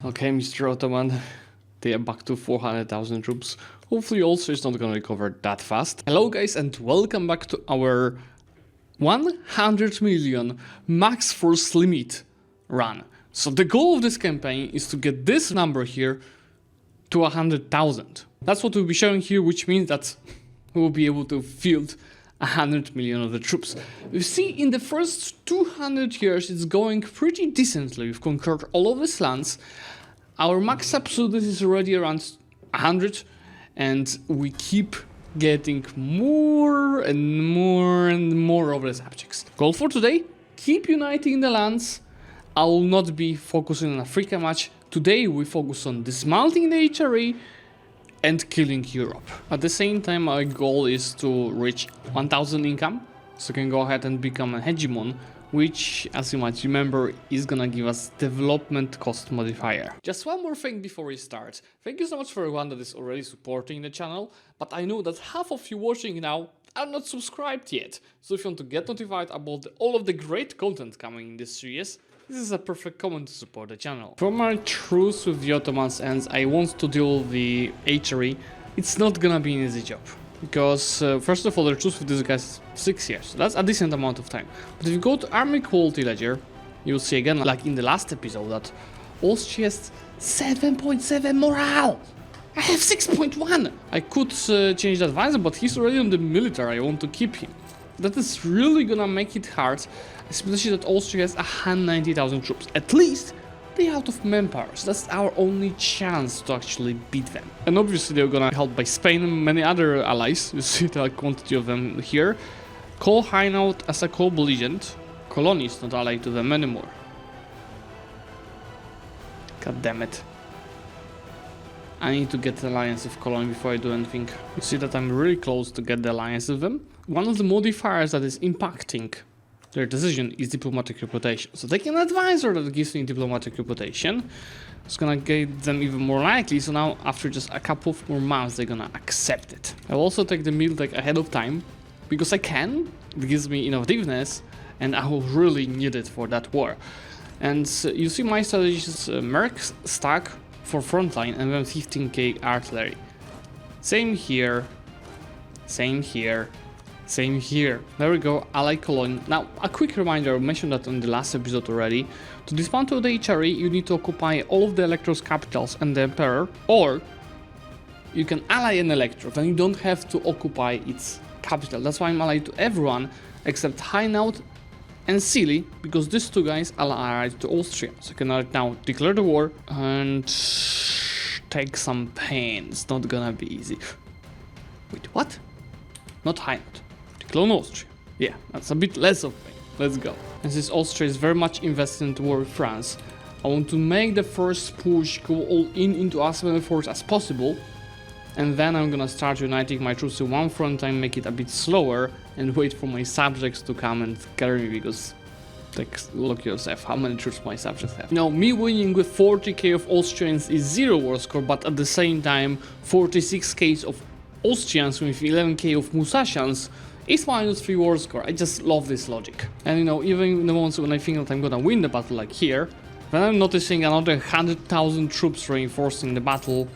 Okay, Mr. Ottoman, they are back to 400,000 troops. Hopefully also it's not gonna recover that fast. Hello guys and welcome back to our 100 million max force limit run. So the goal of this campaign is to get this number here to 100,000. That's what we'll be showing here, which means that we will be able to field 100 million of the troops. You see, in the first 200 years it's going pretty decently. We've conquered all of these lands. Our max absolute is already around 100 and we keep getting more and more and more of the subjects. Goal for today, keep uniting the lands. I will not be focusing on Africa much. Today we focus on dismantling the HRE and killing Europe. At the same time, my goal is to reach 1000 income, so I can go ahead and become a hegemon, which, as you might remember, is gonna give us development cost modifier. Just one more thing before we start. Thank you so much for everyone that is already supporting the channel, but I know that half of you watching now are not subscribed yet. So if you want to get notified about all of the great content coming in this series, this is a perfect comment to support the channel. From my truce with the Ottomans ends, I want to deal with the HRE. It's not gonna be an easy job. Because, first of all, the truce with this guy is 6 years. So that's a decent amount of time. But if you go to Army Quality Ledger, you'll see again, like in the last episode, that Austria has 7.7 morale. I have 6.1. I could change the advisor, but he's already on the military. I want to keep him. That is really gonna make it hard, especially that Austria has 190,000 troops. At least they're out of manpower, so that's our only chance to actually beat them. And obviously they're gonna help by Spain and many other allies. You see the quantity of them here. Call Hainaut as a co-belligerent. Cologne is not allied to them anymore. God damn it. I need to get the alliance with Cologne before I do anything. You see that I'm really close to get the alliance with them. One of the modifiers that is impacting their decision is diplomatic reputation. So taking an advisor that gives me diplomatic reputation is gonna get them even more likely. So now after just a couple of more months they're gonna accept it. I'll also take the meal like ahead of time because I can. It gives me innovativeness and I will really need it for that war. And you see my strategy is Mercs stack for frontline and then 15k artillery. Same here, same here, same here. There we go, ally Cologne. Now, a quick reminder, I mentioned that in the last episode already. To dismantle the HRE, you need to occupy all of the Elector's capitals and the Emperor, or you can ally an Elector, then you don't have to occupy its capital. That's why I'm allied to everyone except Hainaut and Silly, because these two guys are allied to Austria. So you can now declare the war and take some pain. It's not gonna be easy. Wait, what? Not Hainaut. Declare Austria. Yeah, that's a bit less of pain. Let's go. And since Austria is very much invested in the war with France, I want to make the first push go all in into as many forces as possible. And then I'm gonna start uniting my troops to one front line, make it a bit slower, and wait for my subjects to come and carry me, because, like, look yourself, how many troops my subjects have. Now, me winning with 40k of Austrians is 0 war score, but at the same time, 46k of Austrians with 11k of Musassians is -3 war score. I just love this logic. And you know, even in the moments when I think that I'm gonna win the battle, like here, then I'm noticing another 100,000 troops reinforcing the battle,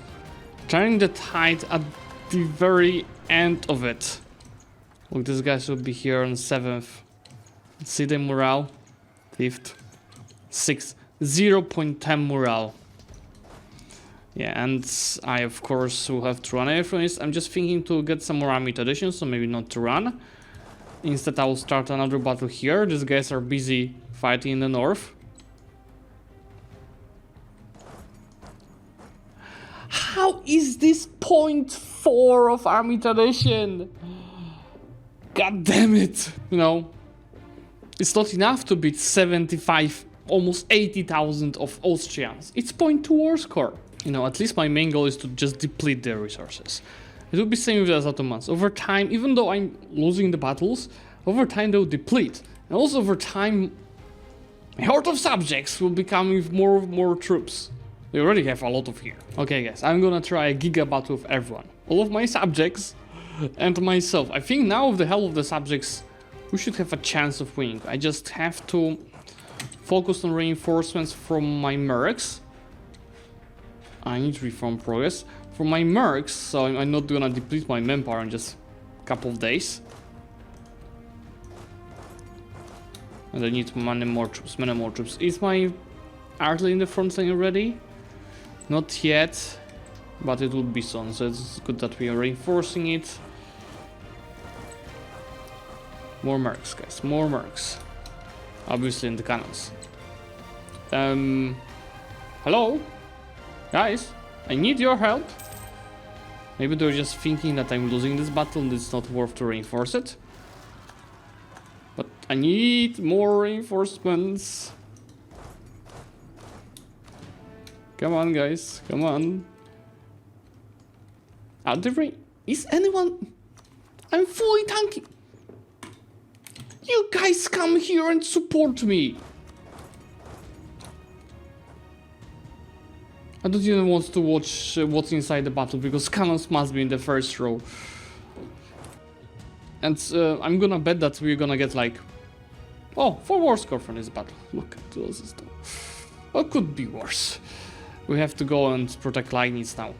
turning the tide at the very end of it. Look, these guys will be here on 7th. Let's see the morale. 5th. 6th. 0.10 morale. Yeah, and I of course will have to run everything. I'm just thinking to get some more army traditions, so maybe not to run. Instead I will start another battle here. These guys are busy fighting in the north. How is this 0.4 of army tradition? God damn it! You know, it's not enough to beat 75, almost 80,000 of Austrians. It's 0.2 war score. You know, at least my main goal is to just deplete their resources. It will be same with the Ottomans. Over time, even though I'm losing the battles, over time they'll deplete. And also over time, my horde of subjects will become with more troops. They already have a lot of here. Okay guys, I'm gonna try a giga battle with everyone. All of my subjects and myself. I think now with the help of the subjects, we should have a chance of winning. I just have to focus on reinforcements from my mercs. I need to reform progress. For my mercs, so I'm not gonna deplete my manpower in just a couple of days. And I need many more troops. Is my artillery in the front line already? Not yet, but it will be soon, so it's good that we are reinforcing it. More mercs, guys, more mercs. Obviously in the cannons. Hello? Guys, I need your help. Maybe they're just thinking that I'm losing this battle and it's not worth to reinforce it. But I need more reinforcements. Come on, guys, come on. Is anyone? I'm fully tanking. You guys come here and support me. I don't even want to watch what's inside the battle because cannons must be in the first row. And I'm gonna bet that we're gonna get like... Oh, 4 war score from this battle. Look at those stuff. What could be worse? We have to go and protect Leibniz now.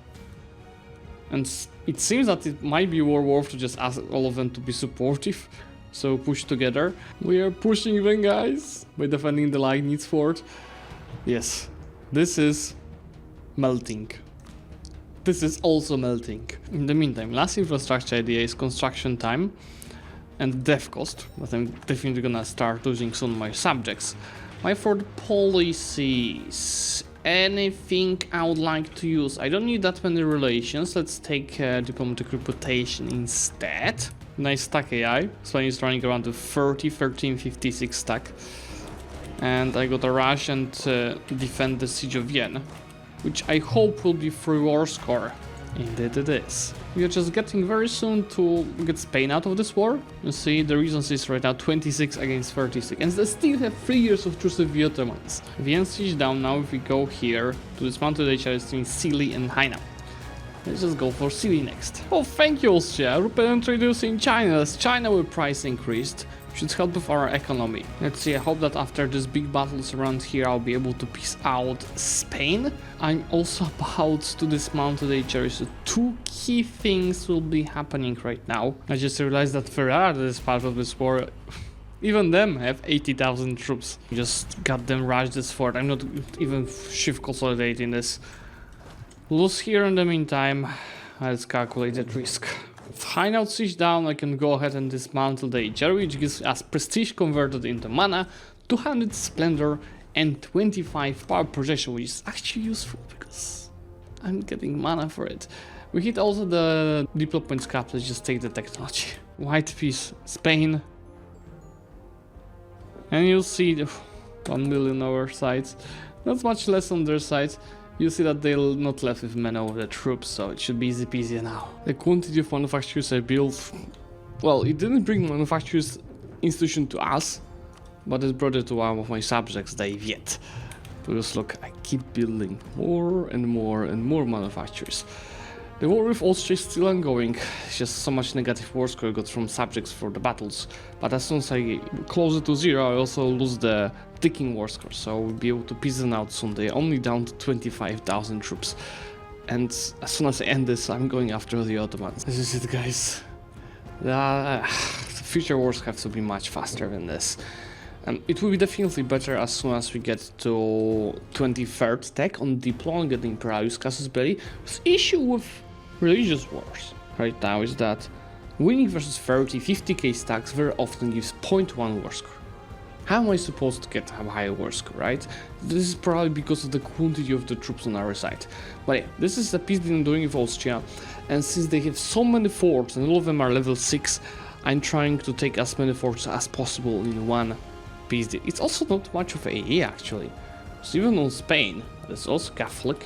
And it seems that it might be more worth to just ask all of them to be supportive. So push together. We are pushing them, guys, by defending the Leibniz fort. Yes, this is melting. This is also melting. In the meantime, last infrastructure idea is construction time and dev cost, but I'm definitely gonna start losing soon my subjects. My foreign policies. Anything I would like to use. I don't need that many relations. Let's take diplomatic reputation instead. Nice stack AI. Spain is running around the 30, 13, 56 stack. And I got a rush and defend the siege of Vienna, which I hope will be 3 war score. Indeed it is. We are just getting very soon to get Spain out of this war. You see, the reasons is right now 26 against 36. And they still have 3 years of truce with the Ottomans. Vienna siege down now. If we go here to dismantle the HRS between Sili and Haina. Let's just go for Sili next. Oh, thank you, Austria. Europa introducing China. As China will price increased, should help with our economy. Let's see, I hope that after these big battles around here, I'll be able to peace out Spain. I'm also about to dismantle the HRS, so 2 key things will be happening right now. I just realized that Ferrari is part of this war. Even them have 80,000 troops. Just got them rushed this fort. I'm not even shift consolidating this. Lose here in the meantime. Let's calculate that risk. With Hainaut siege down, I can go ahead and dismantle the HR, which gives us prestige converted into mana, 200 splendor, and 25 power projection, which is actually useful because I'm getting mana for it. We hit also the diplo points cap. Let's just take the technology. White piece, Spain. And you'll see the 1 million our sides. Not much less on their side. You see that they're not left with many of the troops, so it should be easy peasy now. The quantity of manufacturers I built, well, it didn't bring manufacturers institution to us, but it brought it to one of my subjects, the Viet. Because look, I keep building more and more and more manufacturers. The war with Austria is still ongoing. It's just so much negative war score I got from subjects for the battles. But as soon as I close it to 0, I also lose the ticking war score, so we'll be able to piece them out soon. They're only down to 25,000 troops. And as soon as I end this, I'm going after the Ottomans. This is it, guys. The future wars have to be much faster than this. It will be definitely better as soon as we get to 23rd tech on Diplo and get the Imperius Casus Belli. The issue with religious wars right now is that winning versus 30, 50k stacks very often gives 0.1 war score. How am I supposed to get a higher war score, right? This is probably because of the quantity of the troops on our side. But yeah, this is a peace deal I'm doing with Austria, and since they have so many forts and all of them are level 6, I'm trying to take as many forts as possible in one peace deal. It's also not much of AA actually. So even on Spain, it's also Catholic.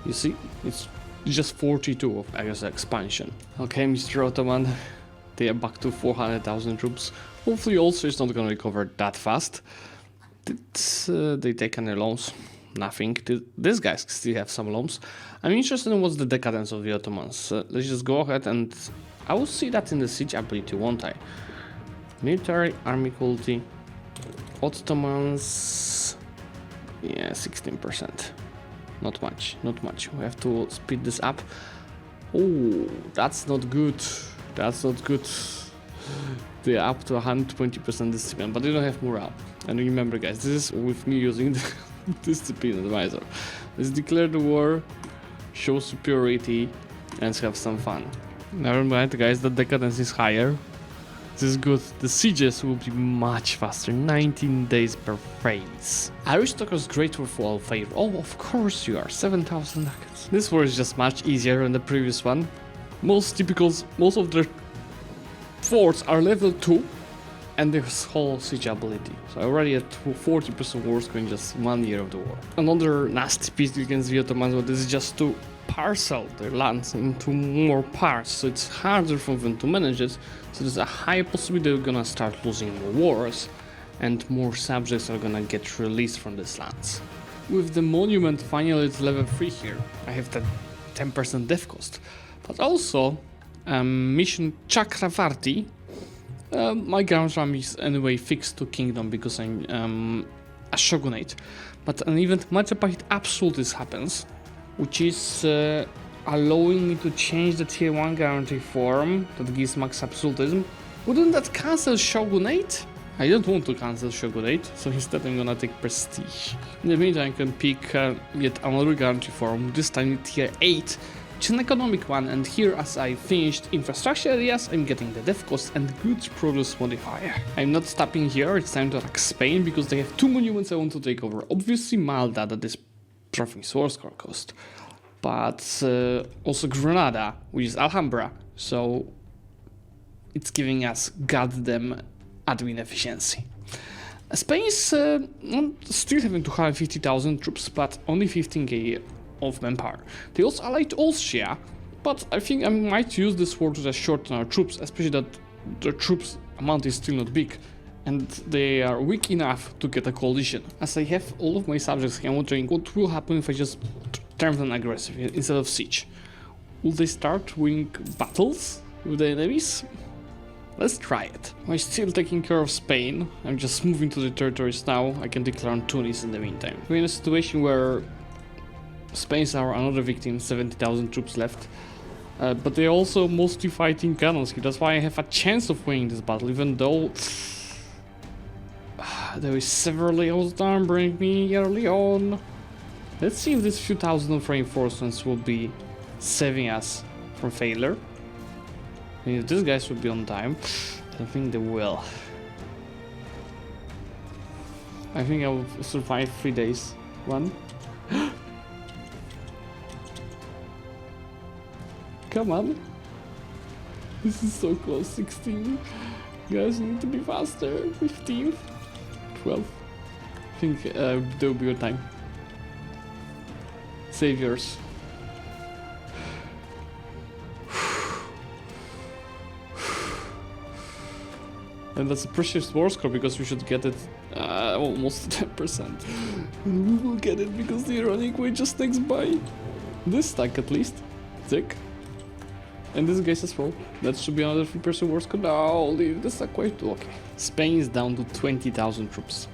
You see, it's just 42 of, I guess, expansion. Okay, Mr. Ottoman, they are back to 400,000 troops. Hopefully also it's not gonna recover that fast. Did they take any loans? Nothing. These guys still have some loans. I'm interested in what's the decadence of the Ottomans. Let's just go ahead and I will see that in the siege ability, won't I? Military, army quality, Ottomans, yeah, 16%. Not much, not much. We have to speed this up. Oh, that's not good. That's not good. They're up to 120% discipline, but they don't have morale. And remember, guys, this is with me using the discipline advisor. Let's declare the war, show superiority, and let's have some fun. Never mind, guys, the decadence is higher. This is good. The sieges will be much faster, 19 days per phase. Aristocrats great for all favor. Oh, of course you are, 7,000 ducats. This war is just much easier than the previous one. Most of their forts are level 2, and there's whole siege ability. So already at 40% war score in just 1 year of the war. Another nasty piece against the Ottomans, but this is just to parcel their lands into more parts, so it's harder for them to manage it. So there's a high possibility they're gonna start losing more wars, and more subjects are gonna get released from these lands. With the monument finally it's level 3 here, I have that 10% death cost. But also, mission Chakravarti, my ground ram is anyway fixed to kingdom because I'm a shogunate. But an event Matsapahit Absolutis happens, which is allowing me to change the tier 1 guarantee form that gives max absolutism. Wouldn't that cancel shogunate? I don't want to cancel shogunate, so instead I'm gonna take prestige. In the meantime, I can pick yet another guarantee form, this time tier 8, which is an economic one, and here as I finished infrastructure areas, I'm getting the death cost and goods produce modifier. I'm not stopping here, it's time to attack Spain because they have 2 monuments I want to take over. Obviously Malta, that is province war score cost, but also Granada, which is Alhambra, so it's giving us goddamn admin efficiency. Spain is still having 250,000 troops, but only 15k of manpower. They also allied Austria, but I think I might use this war to just shorten our troops, especially that their troops amount is still not big, and they are weak enough to get a coalition. As I have all of my subjects, I'm wondering what will happen if I just turn them aggressive instead of siege. Will they start winning battles with the enemies? Let's try it. I'm still taking care of Spain. I'm just moving to the territories now. I can declare on Tunis in the meantime. We're in a situation where Spain's are another victim, 70,000 troops left. But they're also mostly fighting cannons. That's why I have a chance of winning this battle, even though there is severely outnumbering me early on. Let's see if this few thousand of reinforcements will be saving us from failure. I mean, if these guys will be on time, I think they will. I think I will survive 3 days. 1. Come on. This is so close. 16. You guys need to be faster. 15. 12. I think there will be your time. Saviors. And that's a precious war score because we should get it almost 10%. And we will get it because the ironic way just next by this stack at least. Thick. And this guys as well. That should be another 3% war score. No, leave the stack quite okay. Spain is down to 20,000 troops.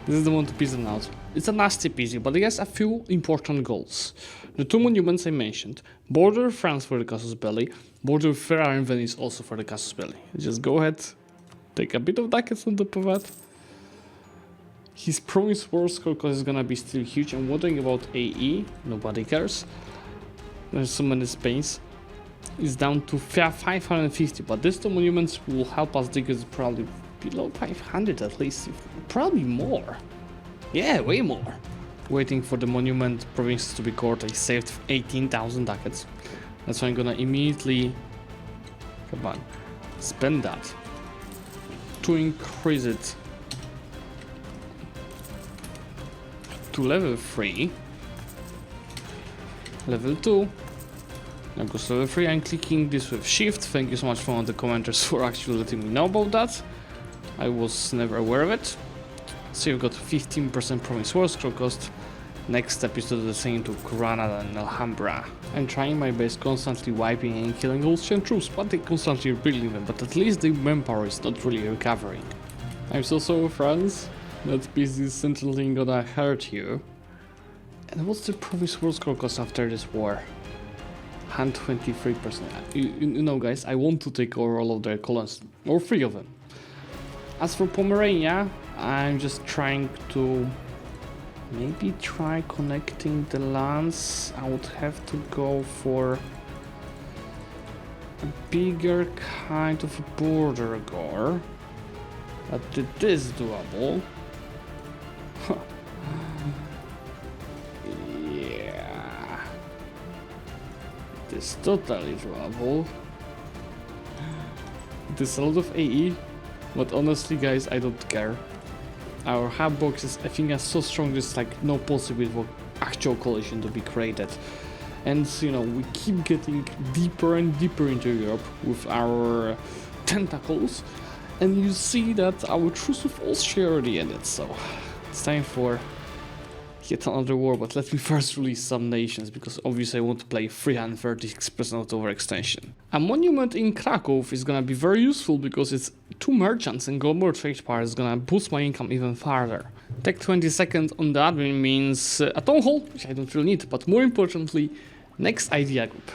This is the one to piece them out. It's a nasty peasy, but it has a few important goals. The 2 monuments I mentioned. Border France for the Casus Belli. Border Ferrari and Venice also for the Casus Belli. Just go ahead. Take a bit of ducats on top of that. His promise war score cost is gonna be still huge. I'm wondering about AE. Nobody cares. There's so many Spains. It's down to 550, but these 2 monuments will help us dig it probably below 500 at least. Probably more. Yeah, way more. Waiting for the monument provinces to be cored. I saved 18,000 ducats. That's why I'm gonna immediately, come on, spend that to increase it to level 3, level 2. Now goes to level 3. I'm clicking this with shift. Thank you so much for all the commenters for actually letting me know about that. I was never aware of it. So you've got 15% province war score cost. Next step is to do the same to Granada and Alhambra. I'm trying my best, constantly wiping and killing Austrian troops, but they constantly rebuilding them, but at least the manpower is not really recovering. I'm so sorry, France. That piece is certainly gonna hurt you. And what's the province war score cost after this war? 123%. You know, guys, I want to take over all of their colonies, or 3 of them. As for Pomerania, I'm just trying to maybe try connecting the lands. I would have to go for a bigger kind of border gore, but it is doable. Yeah, it is totally doable. It is a lot of AE, but honestly, guys, I don't care. Our hub boxes, I think, are so strong, there's like no possibility for actual collision to be created. And you know, we keep getting deeper and deeper into Europe with our tentacles, and you see that our truce with Austria already ended, so it's time for yet another war. But let me first release some nations, because obviously I want to play 336% overextension. A monument in Krakow is gonna be very useful because it's 2 merchants and global trade power is gonna boost my income even further. Tech 22nd on the admin means a town hall, which I don't really need, but more importantly, next idea group.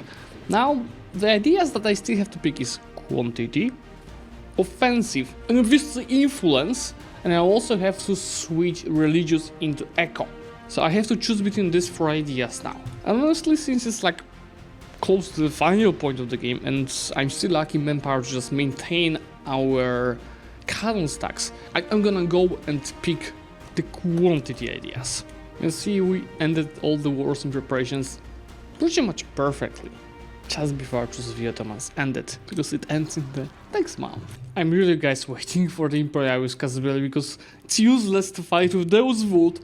Now, the ideas that I still have to pick is quantity, offensive, and obviously influence, and I also have to switch religious into eco. So I have to choose between these 4 ideas now. And honestly, since it's like close to the final point of the game and I'm still lacking manpower to just maintain our cannon stacks, I'm gonna go and pick the quantity ideas. You see, we ended all the wars and preparations pretty much perfectly, just before our truce with the Ottomans ended, because it ends in the next month. I'm really, guys, waiting for the Imperialist Casablanca, because it's useless to fight with those wood,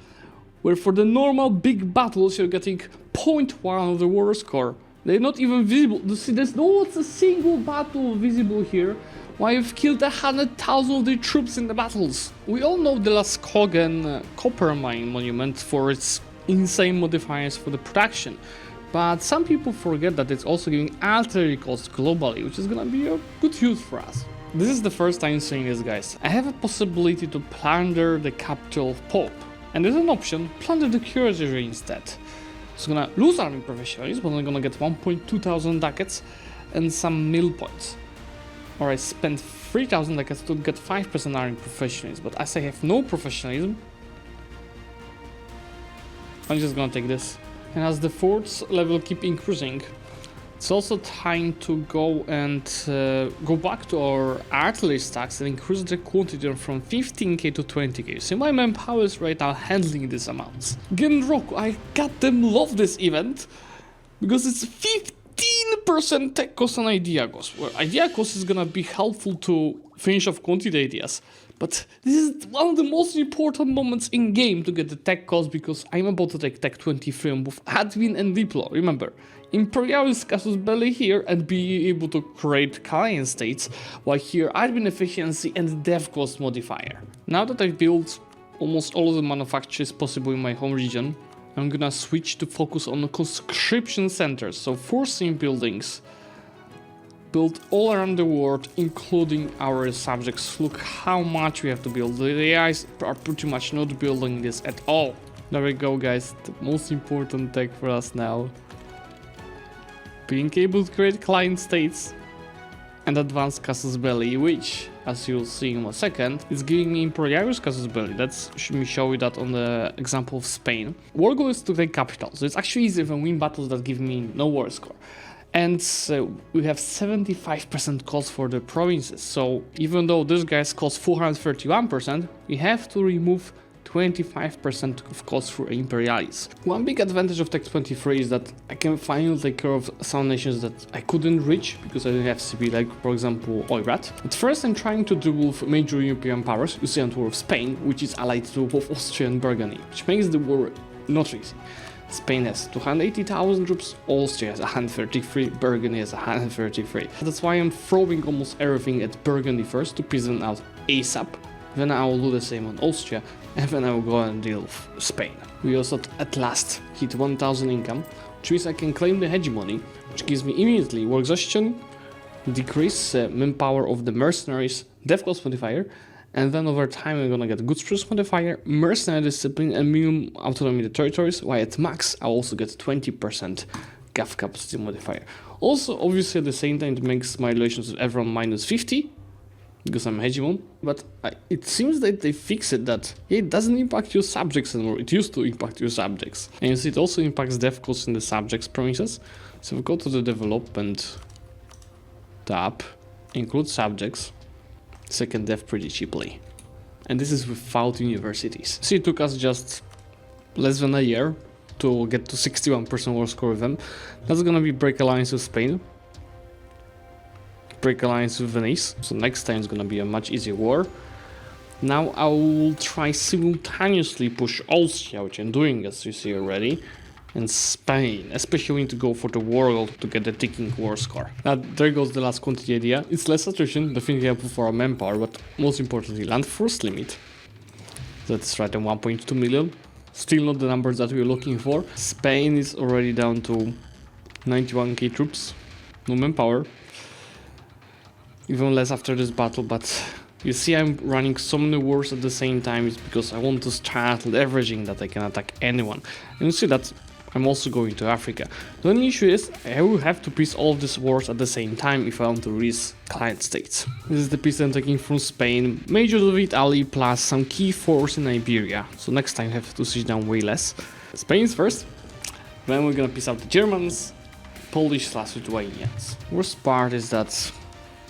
where for the normal big battles you're getting 0.1 of the war score. They're not even visible. You see, there's not a single battle visible here, while you've killed 100,000 of the troops in the battles. We all know the Laskogen copper mine monument for its insane modifiers for the production, but some people forget that it's also giving artillery costs globally, which is gonna be a good use for us. This is the first time saying this, guys. I have a possibility to plunder the capital of Pope, and there's an option, plunder the curatorship instead. It's gonna lose army professionalism, but I'm gonna get 1,200 ducats and some mill points. Or I spend 3,000 ducats to get 5% army professionalism, but as I have no professionalism, I'm just gonna take this. And as the forts level keep increasing, it's also time to go and go back to our artillery stacks and increase the quantity from 15k to 20k. So my manpower is right now handling these amounts. Genroku, I goddamn love this event because it's 15% tech cost on idea cost, where idea cost is gonna be helpful to finish off quantity ideas. But this is one of the most important moments in game to get the tech cost, because I'm about to take tech 23 on both admin and diplo. Remember, Imperialist casus belli here and be able to create client states, while here admin efficiency and dev cost modifier. Now that I've built almost all of the manufacturers possible in my home region, I'm gonna switch to focus on the conscription centers, so forcing buildings built all around the world, including our subjects. Look how much we have to build. The AIs are pretty much not building this at all. There we go, guys, the most important tech for us now. Being able to create client states and advanced casus belli, which, as you'll see in a second, is giving me Imperialist casus belli. Let me show you that on the example of Spain. War goal is to take capital, so it's actually easier than win battles that give me no war score. And we have 75% cost for the provinces, so even though this guy's cost 431%, we have to remove 25% of cost for Imperialis. One big advantage of Tech 23 is that I can finally take care of some nations that I couldn't reach because I didn't have CP, like for example Oirat. At first I'm trying to deal with major European powers, you see on war of Spain, which is allied to both Austria and Burgundy, which makes the war not easy. Spain has 280,000 troops, Austria has 133, Burgundy has 133. That's why I'm throwing almost everything at Burgundy first to present out ASAP. Then I will do the same on Austria, and then I will go and deal with Spain. We also at last hit 1,000 income, which means I can claim the hegemony, which gives me immediately war exhaustion, decrease manpower of the mercenaries, dev cost modifier, And then over time we're gonna get goods produce modifier, mercenary discipline, and minimum autonomy in the territories, while at max I'll also get 20% gov capacity modifier. Also, obviously at the same time it makes my relations with everyone minus 50, because I'm hegemon, but it seems that they fixed it that it doesn't impact your subjects anymore. It used to impact your subjects. And you see it also impacts dev costs in the subjects promises. So we go to the development tab, include subjects, second dev pretty cheaply. And this is without universities. See, it took us just less than a year to get to 61% war score with them. That's gonna be break alliance with Spain, break alliance with Venice, so next time is gonna be a much easier war. Now I will try simultaneously push Austria, which I'm doing as you see already, and Spain, especially we need to go for the world to get the ticking war score. Now there goes the last quantity idea. It's less attrition, definitely helpful for our manpower, but most importantly land force limit. That's right at 1.2 million. Still not the numbers that we're looking for. Spain is already down to 91k troops, no manpower. Even less after this battle, but you see I'm running so many wars at the same time is because I want to start leveraging that I can attack anyone. And you see that I'm also going to Africa. The only issue is I will have to peace all of these wars at the same time if I want to release client states. This is the piece I'm taking from Spain, major of Italy plus some key force in Iberia. So next time I have to siege down way less. Spain's first, then we're gonna piece out the Germans, Polish / Lithuanians. Worst part is that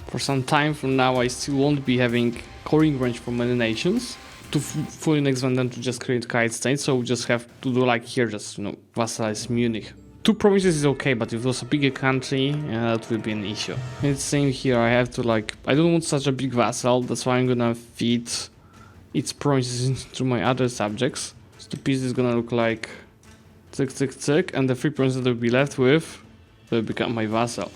for some time from now I still won't be having coring range for many nations to fully next them to just create client states, so we just have to do like here, just vassalize Munich. 2 provinces is okay, but if it was a bigger country, that will be an issue. And it's same here, I have to I don't want such a big vassal, that's why I'm gonna feed its provinces into my other subjects. So the piece is gonna look like tick, and the 3 provinces that will be left with will become my vassal.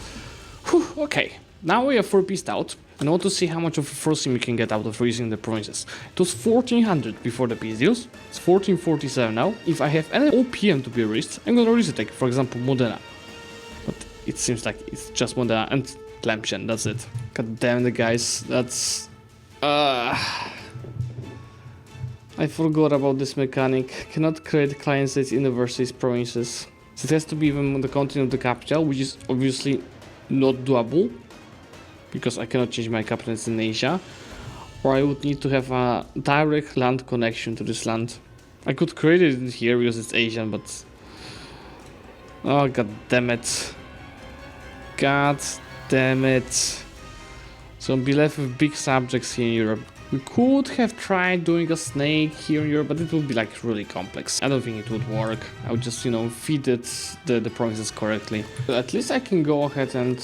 Whew, okay, now we have 4 pieced out. And I want to see how much of a forcing we can get out of releasing the provinces. It was 1400 before the peace deals, it's 1447 now. If I have any OPM to be released, I'm gonna release it, like for example Modena. But it seems like it's just Modena and Tlemcen, that's it. God damn it guys, that's... I forgot about this mechanic. Cannot create client states, universities, provinces. So it has to be even on the continent of the capital, which is obviously not doable, because I cannot change my capitals in Asia, or I would need to have a direct land connection to this land. I could create it here because it's Asian, but... oh god damn it. God damn it. So I'll be left with big subjects here in Europe. We could have tried doing a snake here in Europe, but it would be like really complex. I don't think it would work. I would just, feed it the provinces correctly. But at least I can go ahead and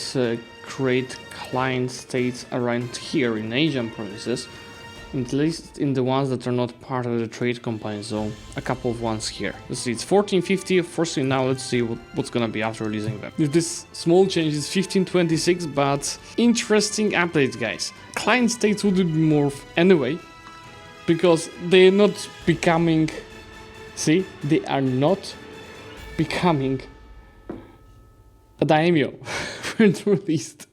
create client states around here in Asian provinces, at least in the ones that are not part of the trade company, so a couple of ones here. Let's see, it's 1450, firstly now let's see what's gonna be after releasing them. With this small change is 1526, but interesting update guys. Client states would be more anyway, because they're not becoming, see, they are not becoming a daimyo when released.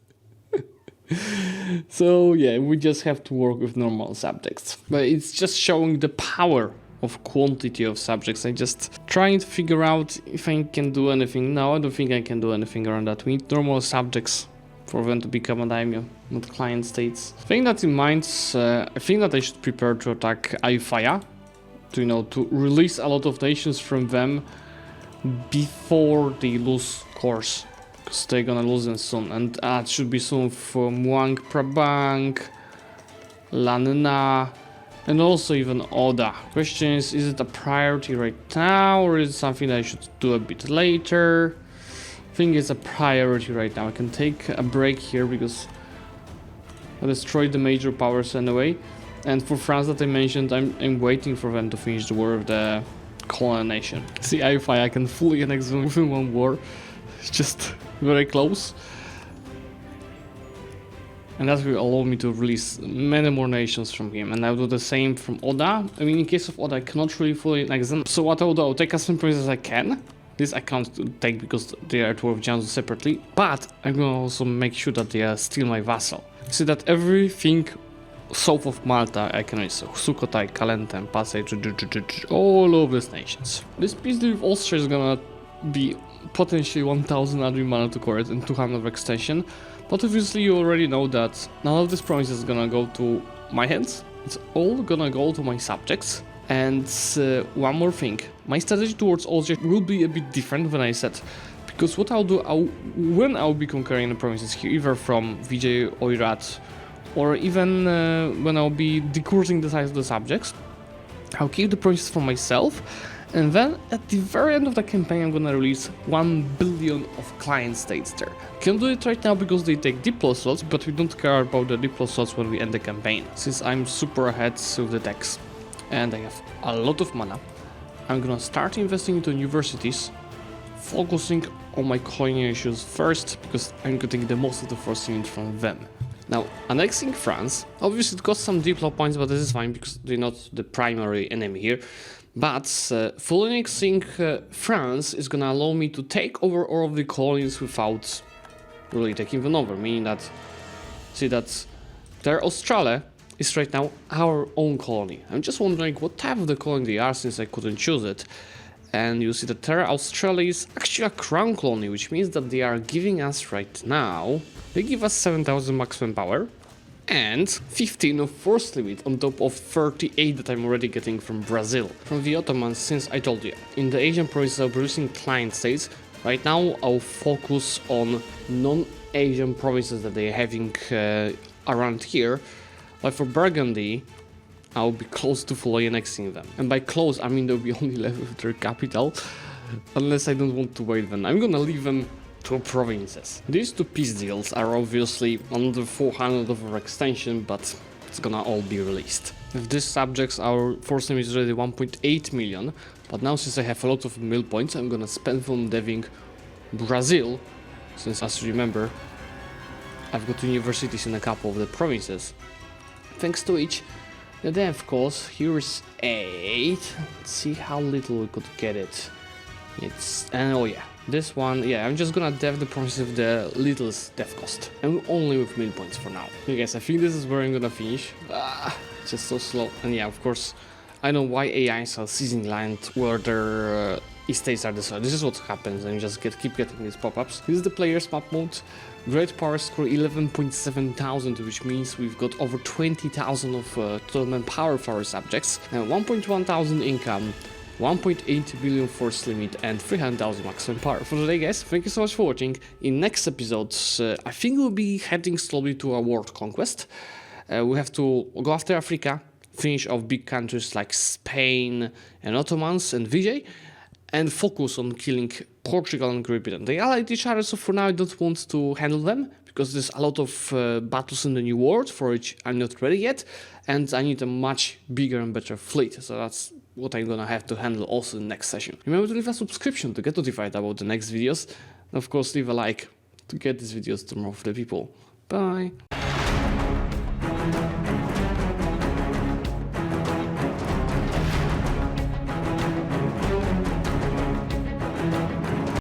So yeah, we just have to work with normal subjects. But it's just showing the power of quantity of subjects. I just trying to figure out if I can do anything. No, I don't think I can do anything around that. We need normal subjects for them to become a daimyo, not client states. Bearing that in mind, I think that I should prepare to attack Ayutthaya, to release a lot of nations from them before they lose course. Because they're gonna lose them soon, and it should be soon for Muang Prabang, Lanna, and also even Oda. Question is it a priority right now, or is it something that I should do a bit later? I think it's a priority right now. I can take a break here because I destroyed the major powers anyway. And for France that I mentioned, I'm waiting for them to finish the war of the colonial nation. See, Ayutthaya I can fully annex them within 1 war. It's just very close. And that will allow me to release many more nations from him. And I'll do the same from Oda. I mean, in case of Oda, I cannot really fully annex them. So what I'll do, I'll take as many provinces as I can. This I can't take because they are at war with Jiangsu separately. But I'm gonna also make sure that they are still my vassal. See that everything south of Malta, I can reach Sukhothai, Kalentem, Passage, all of these nations. This peace deal with Austria is gonna be potentially 1000 admin mana to core it and 200 of extension, but obviously you already know that none of this promise is gonna go to my hands, it's all gonna go to my subjects. And one more thing, my strategy towards Austria will be a bit different than I said, because what I'll do, when I'll be conquering the provinces here, either from Vijay, Oirat, or even when I'll be decreasing the size of the subjects, I'll keep the provinces for myself, and then at the very end of the campaign I'm gonna release 1 billion of client states there. Can't do it right now because they take diplo slots, but we don't care about the diplo slots when we end the campaign, since I'm super ahead with the decks and I have a lot of mana. I'm gonna start investing into universities, focusing on my colony issues first, because I'm getting the most of the Forcelimit from them. Now, annexing France, obviously it costs some diplo points, but this is fine because they're not the primary enemy here. But full annexing France is gonna allow me to take over all of the colonies without really taking them over, meaning that, see that Terra Australis is right now our own colony. I'm just wondering what type of the colony they are, since I couldn't choose it. And you see that Terra Australis is actually a crown colony, which means that they are giving us right now, they give us 7000 maximum power and 15 of Forcelimit on top of 38 that I'm already getting from Brazil. From the Ottomans, since I told you, in the Asian provinces I'm producing client states, right now I'll focus on non-Asian provinces that they're having around here. But for Burgundy, I'll be close to fully annexing them. And by close, I mean they'll be only left with their capital, unless I don't want to wait them. I'm gonna leave them 2 provinces. These 2 peace deals are obviously under 400 of our extension, but it's gonna all be released. With these subjects, our force limit is already 1.8 million, but now since I have a lot of mill points, I'm gonna spend them deving Brazil, since as you remember, I've got universities in a couple of the provinces. Thanks to each, the dev cost, here's 8, let's see how little we could get it. It's, and oh yeah, this one, yeah, I'm just gonna dev the provinces with the littlest dev cost, and only with mill points for now. Okay guys, I think this is where I'm gonna finish. Just so slow. And yeah, of course, I know why AIs are seizing land where their estates are destroyed. This is what happens, and you just keep getting these pop-ups. This is the player's map mode. Great power score 11.7 thousand, which means we've got over 20,000 of total manpower for our subjects, and 1.1 thousand income, 1.8 billion force limit, and 300,000 maximum power. For today guys, thank you so much for watching. In next episodes, I think we'll be heading slowly to a world conquest. We have to go after Africa, finish off big countries like Spain and Ottomans and Vijay, and focus on killing Portugal and Great Britain. They allied each other, so for now I don't want to handle them, because there's a lot of battles in the new world for which I'm not ready yet, and I need a much bigger and better fleet, so that's what I'm gonna have to handle also in the next session. Remember to leave a subscription to get notified about the next videos, and of course leave a like to get these videos to more of the people. Bye!